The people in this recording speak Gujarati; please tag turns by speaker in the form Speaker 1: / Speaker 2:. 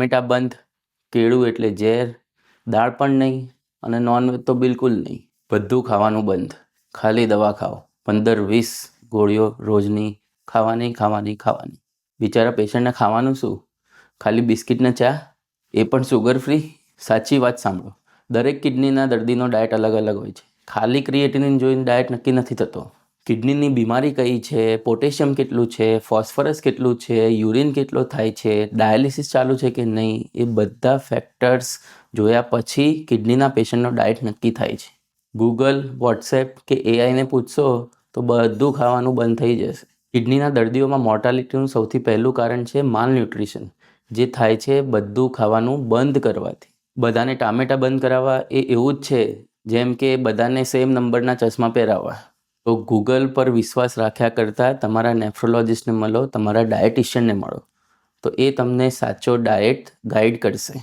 Speaker 1: ટામેટા બંધ, કેળું એટલે ઝેર, દાળ પણ નહીં અને નોનવેજ તો બિલકુલ નહીં. બધું ખાવાનું બંધ, ખાલી દવા ખાઓ. 15-20 ગોળીઓ રોજની ખાવાની. બિચારા પેશન્ટને ખાવાનું શું? ખાલી બિસ્કિટ ને ચા, એ પણ સુગર ફ્રી? સાચી વાત સાંભળો, દરેક કિડનીના દર્દીનો ડાયટ અલગ હોય છે. ખાલી ક્રિએટિનિન જોઈને ડાયટ નક્કી નથી થતો. કિડનીની બીમારી કઈ છે, પોટેશિયમ કેટલું છે, ફોસ્ફરસ કેટલું છે, યુરિન કેટલો થાય છે, ડાયાલિસિસ ચાલુ છે કે નહીં, એ બધા ફેક્ટર્સ જોયા પછી કિડનીના પેશન્ટનો ડાયટ નક્કી થાય છે. ગૂગલ, વોટ્સએપ કે એઆઈને પૂછશો તો બધું ખાવાનું બંધ થઈ જશે. કિડનીના દર્દીઓમાં મોર્ટાલિટીનું સૌથી પહેલું કારણ છે માલન્યુટ્રિશન, જે થાય છે બધું ખાવાનું બંધ કરવાથી. બધાને ટામેટા બંધ કરાવવા એ એવું જ છે જેમ કે બધાને સેમ નંબરના ચશ્મા પહેરાવવા. તો ગૂગલ પર વિશ્વાસ રાખ્યા કરતાં તમારા નેફ્રોલોજિસ્ટને મળો, તમારા ડાયટિશિયનને મળો, તો એ તમને સાચો ડાયટ ગાઈડ કરશે.